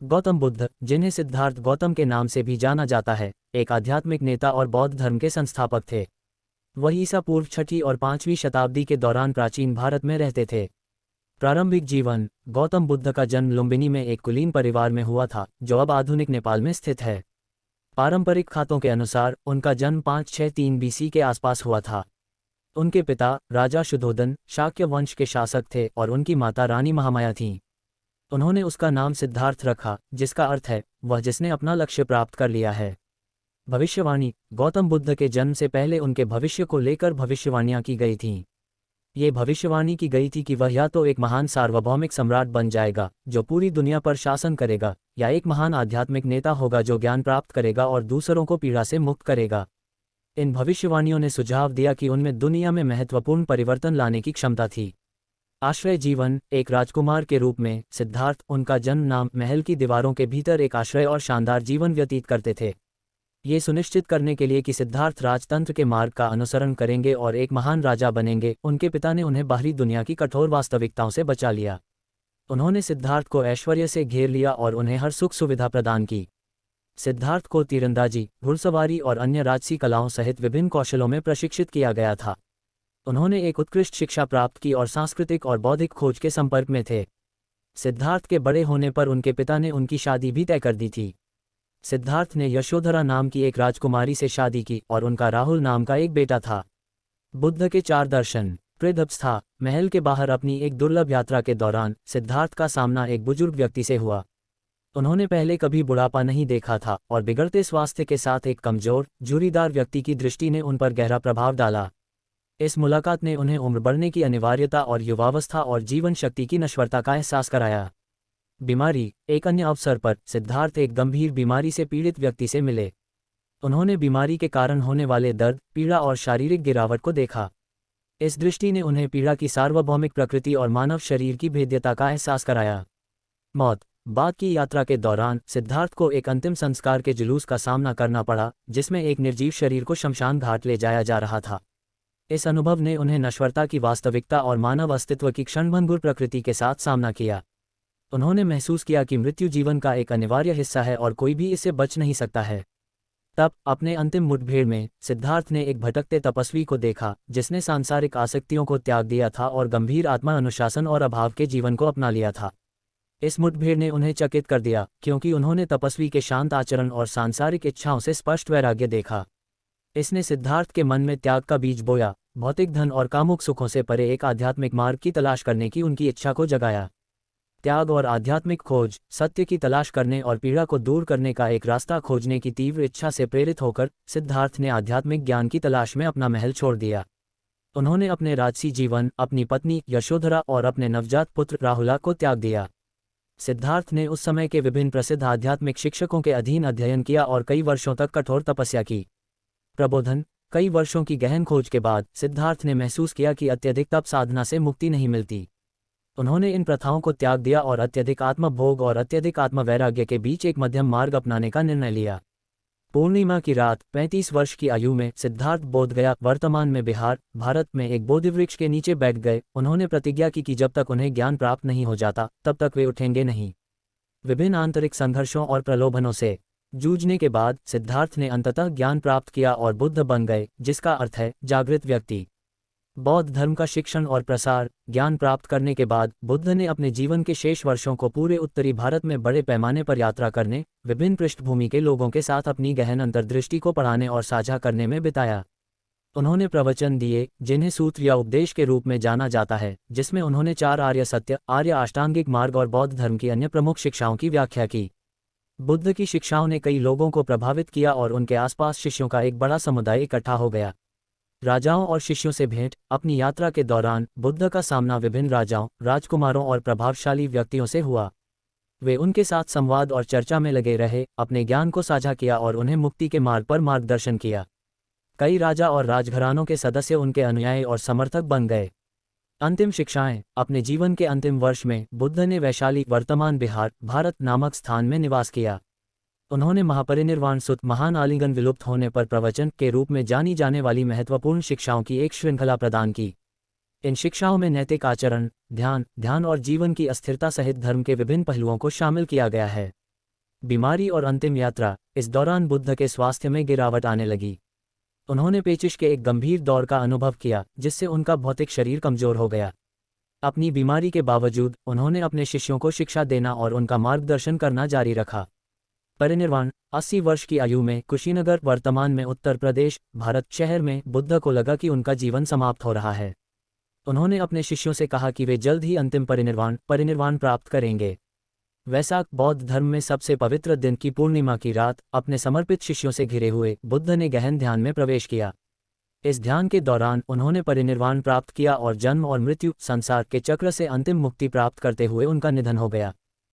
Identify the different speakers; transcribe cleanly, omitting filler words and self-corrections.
Speaker 1: गौतम बुद्ध, जिन्हें सिद्धार्थ गौतम के नाम से भी जाना जाता है, एक आध्यात्मिक नेता और बौद्ध धर्म के संस्थापक थे। वह ईसा पूर्व 6वीं और 5वीं शताब्दी के दौरान प्राचीन भारत में रहते थे। प्रारंभिक जीवन। गौतम बुद्ध का जन्म लुम्बिनी में एक कुलीन परिवार में हुआ था, जो अब आधुनिक नेपाल में स्थित है। पारंपरिक खातों के अनुसार उनका जन्म 563 बीसी के आसपास हुआ था। उनके पिता राजा शुद्धोधन शाक्य वंश के शासक थे और उनकी माता रानी महामाया थीं। उन्होंने उसका नाम सिद्धार्थ रखा, जिसका अर्थ है वह जिसने अपना लक्ष्य प्राप्त कर लिया है। भविष्यवाणी। गौतम बुद्ध के जन्म से पहले उनके भविष्य को लेकर भविष्यवाणियां की गई थीं। ये भविष्यवाणी की गई थी कि वह या तो एक महान सार्वभौमिक सम्राट बन जाएगा जो पूरी दुनिया पर शासन करेगा, या एक महान आध्यात्मिक नेता होगा जो ज्ञान प्राप्त करेगा और दूसरों को पीड़ा से मुक्त करेगा। इन भविष्यवाणियों ने सुझाव दिया कि उनमें दुनिया में महत्वपूर्ण परिवर्तन लाने की क्षमता थी। आश्रय जीवन। एक राजकुमार के रूप में सिद्धार्थ, उनका जन्म नाम, महल की दीवारों के भीतर एक आश्रय और शानदार जीवन व्यतीत करते थे। ये सुनिश्चित करने के लिए कि सिद्धार्थ राजतंत्र के मार्ग का अनुसरण करेंगे और एक महान राजा बनेंगे, उनके पिता ने उन्हें बाहरी दुनिया की कठोर वास्तविकताओं से बचा लिया। उन्होंने सिद्धार्थ को ऐश्वर्य से घेर लिया और उन्हें हर सुख सुविधा प्रदान की। सिद्धार्थ को तीरंदाजी, घुड़सवारी और अन्य राजसी कलाओं सहित विभिन्न कौशलों में प्रशिक्षित किया गया था। उन्होंने एक उत्कृष्ट शिक्षा प्राप्त की और सांस्कृतिक और बौद्धिक खोज के संपर्क में थे। सिद्धार्थ के बड़े होने पर उनके पिता ने उनकी शादी भी तय कर दी थी। सिद्धार्थ ने यशोधरा नाम की एक राजकुमारी से शादी की और उनका राहुल नाम का एक बेटा था। बुद्ध के 4 दर्शन। प्रेदवस्था। महल के बाहर अपनी एक दुर्लभ यात्रा के दौरान सिद्धार्थ का सामना एक बुजुर्ग व्यक्ति से हुआ। उन्होंने पहले कभी बुढ़ापा नहीं देखा था और बिगड़ते स्वास्थ्य के साथ एक कमजोर, झुर्रीदार व्यक्ति की दृष्टि ने उन पर गहरा प्रभाव डाला। इस मुलाकात ने उन्हें उम्र बढ़ने की अनिवार्यता और युवावस्था और जीवन शक्ति की नश्वरता का एहसास कराया। बीमारी। एक अन्य अवसर पर सिद्धार्थ एक गंभीर बीमारी से पीड़ित व्यक्ति से मिले। उन्होंने बीमारी के कारण होने वाले दर्द, पीड़ा और शारीरिक गिरावट को देखा। इस दृष्टि ने उन्हें पीड़ा की सार्वभौमिक प्रकृति और मानव शरीर की भेद्यता का एहसास कराया। मौत। बाद की यात्रा के दौरान सिद्धार्थ को एक अंतिम संस्कार के जुलूस का सामना करना पड़ा, जिसमें एक निर्जीव शरीर को शमशान घाट ले जाया जा रहा था। इस अनुभव ने उन्हें नश्वरता की वास्तविकता और मानव अस्तित्व की क्षणभंगुर प्रकृति के साथ सामना किया। उन्होंने महसूस किया कि मृत्यु जीवन का एक अनिवार्य हिस्सा है और कोई भी इससे बच नहीं सकता है। तब अपने अंतिम मुठभेड़ में सिद्धार्थ ने एक भटकते तपस्वी को देखा, जिसने सांसारिक आसक्तियों को त्याग दिया था और गंभीर आत्मा अनुशासन और अभाव के जीवन को अपना लिया था। इस मुठभेड़ ने उन्हें चकित कर दिया, क्योंकि उन्होंने तपस्वी के शांत आचरण और सांसारिक इच्छाओं से स्पष्ट वैराग्य देखा। इसने सिद्धार्थ के मन में त्याग का बीज बोया, भौतिक धन और कामुक सुखों से परे एक आध्यात्मिक मार्ग की तलाश करने की उनकी इच्छा को जगाया। त्याग और आध्यात्मिक खोज, सत्य की तलाश करने और पीड़ा को दूर करने का एक रास्ता खोजने की तीव्र इच्छा से प्रेरित होकर सिद्धार्थ ने आध्यात्मिक ज्ञान की तलाश में अपना महल छोड़ दिया। उन्होंने अपने राजसी जीवन, अपनी पत्नी यशोधरा और अपने नवजात पुत्र राहुला को त्याग दिया। सिद्धार्थ ने उस समय के विभिन्न प्रसिद्ध आध्यात्मिक शिक्षकों के अधीन अध्ययन किया और कई वर्षों तक कठोर तपस्या की। प्रबोधन। कई वर्षों की गहन खोज के बाद सिद्धार्थ ने महसूस किया कि अत्यधिक तप साधना से मुक्ति नहीं मिलती। उन्होंने इन प्रथाओं को त्याग दिया और अत्यधिक आत्मभोग और अत्यधिक आत्मवैराग्य के बीच एक मध्यम मार्ग अपनाने का निर्णय लिया। पूर्णिमा की रात, 35 वर्ष की आयु में सिद्धार्थ बोधगया, वर्तमान में बिहार, भारत में एक बोधिवृक्ष के नीचे बैठ गए। उन्होंने प्रतिज्ञा की कि जब तक उन्हें ज्ञान प्राप्त नहीं हो जाता, तब तक वे उठेंगे नहीं। विभिन्न आंतरिक संघर्षों और प्रलोभनों से जूझने के बाद सिद्धार्थ ने अंततः ज्ञान प्राप्त किया और बुद्ध बन गए, जिसका अर्थ है जागृत व्यक्ति। बौद्ध धर्म का शिक्षण और प्रसार। ज्ञान प्राप्त करने के बाद बुद्ध ने अपने जीवन के शेष वर्षों को पूरे उत्तरी भारत में बड़े पैमाने पर यात्रा करने, विभिन्न पृष्ठभूमि के लोगों के साथ अपनी गहन अंतर्दृष्टि को पढ़ाने और साझा करने में बिताया। उन्होंने प्रवचन दिए, जिन्हें सूत्र या उपदेश के रूप में जाना जाता है, जिसमें उन्होंने 4 आर्य सत्य, आर्य अष्टांगिक मार्ग और बौद्ध धर्म की अन्य प्रमुख शिक्षाओं की व्याख्या की। बुद्ध की शिक्षाओं ने कई लोगों को प्रभावित किया और उनके आसपास शिष्यों का एक बड़ा समुदाय इकट्ठा हो गया। राजाओं और शिष्यों से भेंट। अपनी यात्रा के दौरान बुद्ध का सामना विभिन्न राजाओं, राजकुमारों और प्रभावशाली व्यक्तियों से हुआ। वे उनके साथ संवाद और चर्चा में लगे रहे, अपने ज्ञान को साझा किया और उन्हें मुक्ति के मार्ग पर मार्गदर्शन किया। कई राजा और राजघरानों के सदस्य उनके अनुयायी और समर्थक बन गए। अंतिम शिक्षाएं। अपने जीवन के अंतिम वर्ष में बुद्ध ने वैशाली, वर्तमान बिहार, भारत नामक स्थान में निवास किया। उन्होंने महापरिनिर्वाण सुत, महान आलिंगन विलुप्त होने पर प्रवचन के रूप में जानी जाने वाली महत्वपूर्ण शिक्षाओं की एक श्रृंखला प्रदान की। इन शिक्षाओं में नैतिक आचरण, ध्यान और जीवन की अस्थिरता सहित धर्म के विभिन्न पहलुओं को शामिल किया गया है। बीमारी और अंतिम यात्रा। इस दौरान बुद्ध के स्वास्थ्य में गिरावट आने लगी। उन्होंने पेचिश के एक गंभीर दौर का अनुभव किया, जिससे उनका भौतिक शरीर कमजोर हो गया। अपनी बीमारी के बावजूद उन्होंने अपने शिष्यों को शिक्षा देना और उनका मार्गदर्शन करना जारी रखा। परिनिर्वाण। 80 वर्ष की आयु में कुशीनगर, वर्तमान में उत्तर प्रदेश, भारत, शहर में बुद्ध को लगा कि उनका जीवन समाप्त हो रहा है। उन्होंने अपने शिष्यों से कहा कि वे जल्द ही अंतिम परिनिर्वाण प्राप्त करेंगे। वैसाख। बौद्ध धर्म में सबसे पवित्र दिन की पूर्णिमा की रात, अपने समर्पित शिष्यों से घिरे हुए बुद्ध ने गहन ध्यान में प्रवेश किया। इस ध्यान के दौरान उन्होंने परिनिर्वाण प्राप्त किया और जन्म और मृत्यु, संसार के चक्र से अंतिम मुक्ति प्राप्त करते हुए उनका निधन हो गया।